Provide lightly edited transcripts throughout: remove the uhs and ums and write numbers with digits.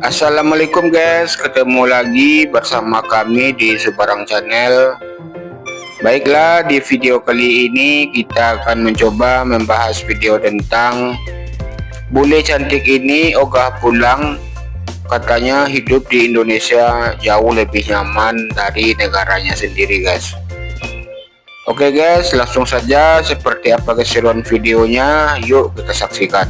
Assalamualaikum guys, ketemu lagi bersama kami di Sebarang Channel. Baiklah, di video kali ini kita akan mencoba membahas video tentang bule cantik ini ogah pulang. Katanya hidup di Indonesia jauh lebih nyaman dari negaranya sendiri guys. Oke guys, langsung saja seperti apa keseruan videonya, yuk kita saksikan.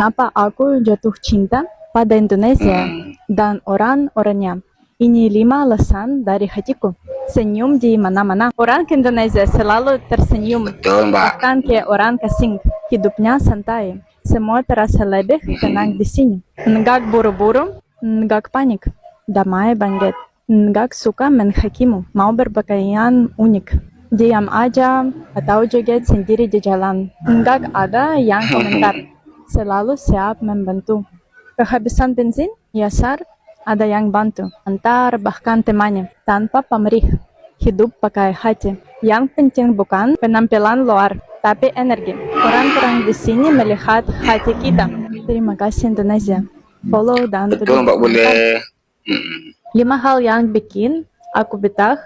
Kenapa aku jatuh cinta pada Indonesia dan orang-orangnya? Ini 5 alasan dari hatiku. Senyum di mana-mana. Orang Indonesia selalu tersenyum. Betul, Mbak. Bahkan kayak orang asing. Hidupnya santai. Semua terasa lebih tenang di sini. Enggak buru-buru, enggak panik. Damai banget. Enggak suka menghakimu. Mau berpakaian unik. Diam aja atau joget sendiri di jalan. Enggak ada yang komentar. Selalu siap membantu. Kehabisan bensin, ya sar, ada yang bantu. Antar bahkan temannya, tanpa pamrih. Hidup pakai hati. Yang penting bukan penampilan luar, tapi energi. Orang-orang di sini melihat hati kita. Terima kasih Indonesia. Follow dan Betul Mbak, boleh. 5 hal yang bikin aku betah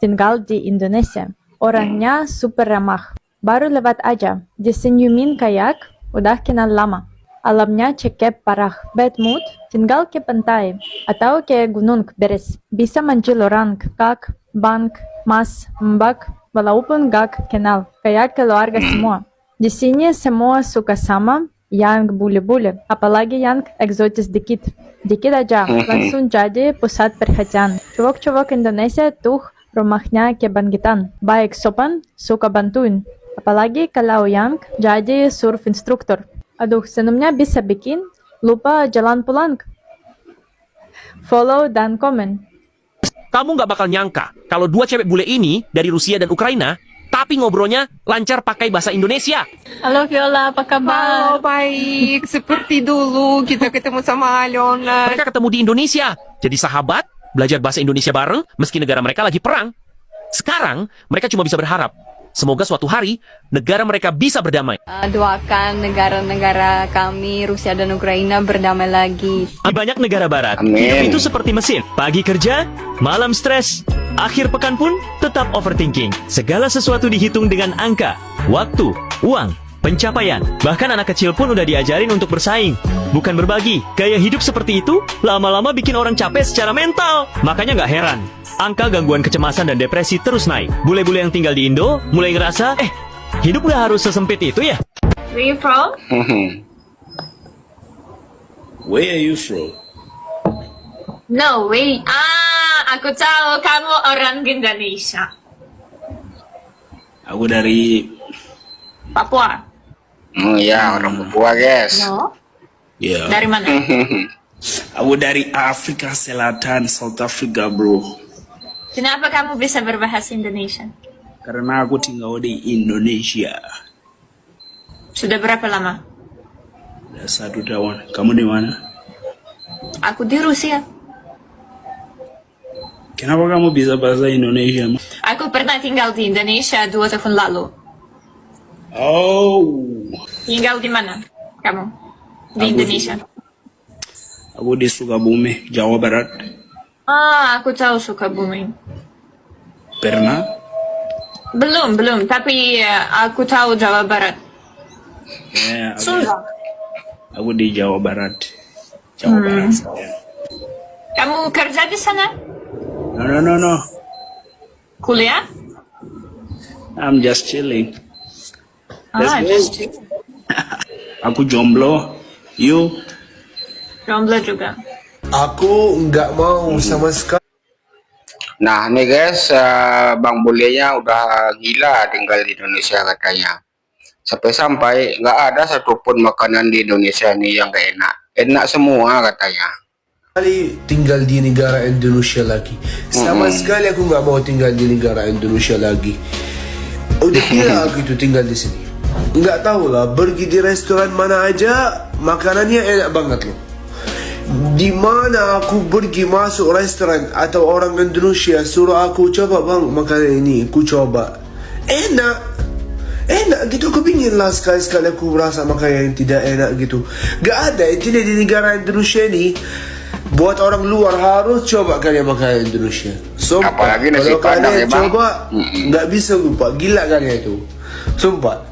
tinggal di Indonesia. Orangnya super ramah. Baru lewat aja, disenyumin kayak udah kenal lama. Alamnya cekep parah. Bad mood, tinggal ke pantai atau ke gunung beres. Bisa manggil orang kak, bank, mas, mbak, walaupun gak kenal. Kayak keluarga semua. Di sini semua suka sama yang bule-bule, apalagi yang eksotis dikit. Dikit aja, langsung jadi pusat perhatian. Cowok-cowok Indonesia tuh rumahnya kebangkitan. Baik sopan, suka bantuin. Apalagi kalau yang jadi surf instruktur. Aduh, senyumnya bisa bikin lupa jalan pulang. Follow dan komen. Kamu nggak bakal nyangka kalau 2 cewek bule ini dari Rusia dan Ukraina, tapi ngobrolnya lancar pakai bahasa Indonesia. Halo Viola, apa kabar? Halo, baik. Seperti dulu kita ketemu sama Alona. Mereka ketemu di Indonesia, jadi sahabat, belajar bahasa Indonesia bareng, meski negara mereka lagi perang. Sekarang, mereka cuma bisa berharap. Semoga suatu hari, negara mereka bisa berdamai. Doakan negara-negara kami, Rusia dan Ukraina berdamai lagi. Di banyak negara barat, Amin. hidup itu seperti mesin. Pagi kerja, malam stres, akhir pekan pun tetap overthinking. Segala sesuatu dihitung dengan angka, waktu, uang, pencapaian. Bahkan anak kecil pun udah diajarin untuk bersaing, bukan berbagi. Gaya hidup seperti itu lama-lama bikin orang capek secara mental. Makanya nggak heran, angka gangguan kecemasan dan depresi terus naik. Bule-bule yang tinggal di Indo mulai ngerasa, hidup nggak harus sesempit itu ya. Where you from? Where are you from? No, wait. Aku tahu kamu orang Indonesia. Aku dari Papua. Oh ya, orang Papua guys. No? ya. Dari mana? Aku dari Afrika Selatan, South Africa, bro. Kenapa kamu bisa berbahasa Indonesia? Karena aku tinggal di Indonesia. Sudah berapa lama? Udah 1 tahun. Kamu di mana? Aku di Rusia. Kenapa kamu bisa bahasa Indonesia? Aku pernah tinggal di Indonesia 2 tahun lalu. Oh, Tinggal di mana? Kamu? Di Aku Indonesia. aku di Sukabumi, Jawa Barat. Aku tahu Sukabumi. Pernah? Belum, tapi aku tahu Jawa Barat. Ya, Sunda. aku di Jawa Barat. Jawa Barat saya. Kamu kerja di sana? No. Kuliah? I'm just chilling. Let's go. Just Aku jomblo. You? jomblo juga. Aku nggak mau sama sekali. Nah nih guys, Bang Bulenya udah gila tinggal di Indonesia katanya. Sampai-sampai nggak ada satupun makanan di Indonesia nih yang gak enak. Enak semua katanya. Tinggal di negara Indonesia lagi. Sama sekali aku nggak mau tinggal di negara Indonesia lagi. Udah kira aku itu tinggal di sini. Nggak tahu lah, pergi di restoran mana aja makanannya enak banget loh. Di mana aku pergi masuk restoran atau orang Indonesia suruh aku coba bang makanan ini, aku coba. Enak. enak gitu. Aku pingin lah sekali-sekali aku merasa makanan yang tidak enak gitu. Gak ada, intinya di negara Indonesia ini buat orang luar harus coba kalian makanan Indonesia. Sumpah, Apalagi nasi kalau padang kalian ya, Bang. coba nggak bisa lupa, gila kalian itu. Sumpah,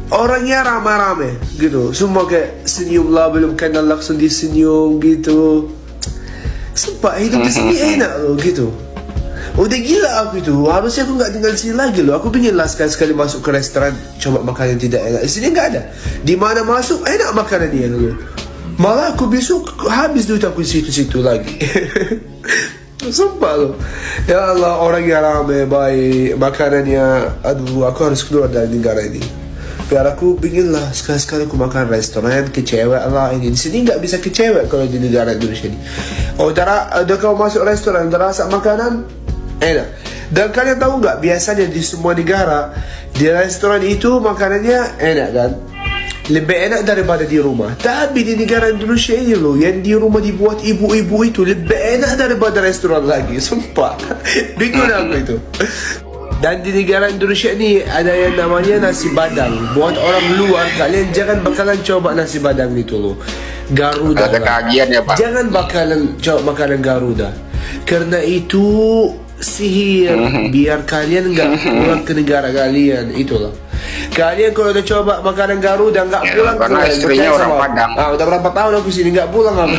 orangnya ramai-ramai gitu, semua kayak senyum lah, belum kenal langsung disenyum gitu. Sumpah hidup di sini enak loh gitu. Udah gila aku itu, harusnya aku nggak tinggal di sini lagi loh. Aku pingin lah sekali-sekali masuk ke restoran coba makanan yang tidak enak. Di sini nggak ada. Di mana masuk enak makanan dia loh. Malah aku besok habis duit aku situ-situ lagi. Sumpah loh. Ya Allah, orangnya ramai, baik, makanannya, aduh, aku harus keluar dari negara ini. Biar aku pingin lah sekali-sekali aku makan restoran ke cewek lah ini. Di sini nggak bisa ke cewek kalau di negara Indonesia ini. Oh, udah kau masuk restoran, udah rasa makanan enak. Dan kalian tahu nggak, biasanya di semua negara di restoran itu makanannya enak kan? Lebih enak daripada di rumah. Tapi di negara Indonesia ini loh, yang di rumah dibuat ibu-ibu itu lebih enak daripada restoran lagi. Sumpah. Bingung aku itu. Dan di negara Indonesia ini ada yang namanya nasi padang. Buat orang luar, kalian jangan bakalan coba nasi padang itu loh. Garuda. Ada kagian ya, Pak. Jangan bakalan coba makanan Garuda. Karena itu sihir. Biar kalian nggak pulang ke negara kalian. Itulah. Kalian kalau udah coba makanan Garuda nggak pulang karena pulang. istrinya Percaya orang sama aku. Padang. Udah berapa tahun aku sini nggak pulang aku.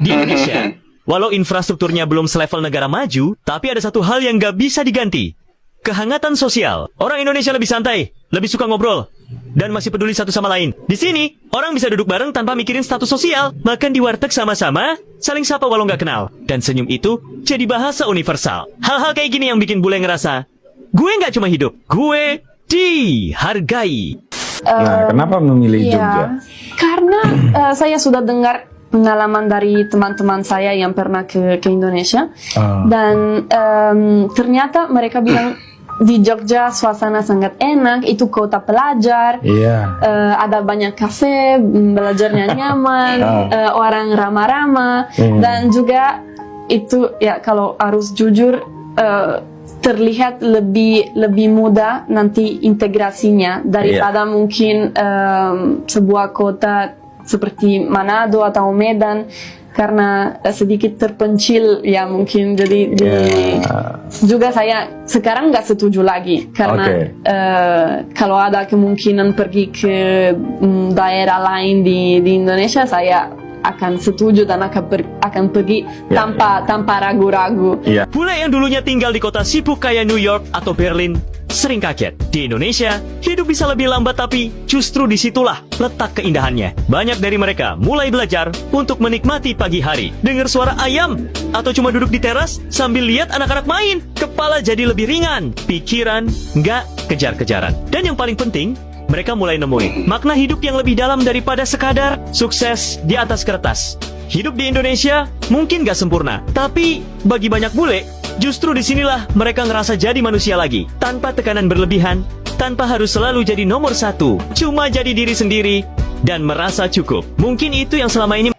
Di Indonesia, walau infrastrukturnya belum selevel negara maju, tapi ada satu hal yang nggak bisa diganti. Kehangatan sosial. Orang Indonesia lebih santai, lebih suka ngobrol, dan masih peduli satu sama lain. Di sini, orang bisa duduk bareng tanpa mikirin status sosial, makan di warteg sama-sama, saling sapa walau nggak kenal. Dan senyum itu jadi bahasa universal. Hal-hal kayak gini yang bikin bule ngerasa, gue nggak cuma hidup, gue dihargai. Nah, kenapa memilih Jogja? Karena saya sudah dengar pengalaman dari teman-teman saya yang pernah ke Indonesia, dan ternyata mereka bilang di Jogja suasana sangat enak, itu kota pelajar, ada banyak kafe, belajarnya nyaman, orang ramah-ramah, dan juga itu ya kalau harus jujur terlihat lebih mudah nanti integrasinya daripada mungkin sebuah kota seperti Manado atau Medan, karena sedikit terpencil ya mungkin. Jadi juga saya sekarang nggak setuju lagi karena kalau ada kemungkinan pergi ke daerah lain di Indonesia, saya akan setuju dan akan pergi tanpa ragu-ragu. Bule yang dulunya tinggal di kota sibuk kayak New York atau Berlin sering kaget. Di Indonesia, hidup bisa lebih lambat, tapi justru disitulah letak keindahannya. Banyak dari mereka mulai belajar untuk menikmati pagi hari, dengar suara ayam, atau cuma duduk di teras sambil lihat anak-anak main. Kepala jadi lebih ringan, pikiran nggak kejar-kejaran. Dan yang paling penting, mereka mulai nemuin makna hidup yang lebih dalam daripada sekadar sukses di atas kertas. Hidup di Indonesia mungkin gak sempurna, tapi bagi banyak bule, justru disinilah mereka ngerasa jadi manusia lagi. Tanpa tekanan berlebihan, tanpa harus selalu jadi nomor satu, cuma jadi diri sendiri, dan merasa cukup. Mungkin itu yang selama ini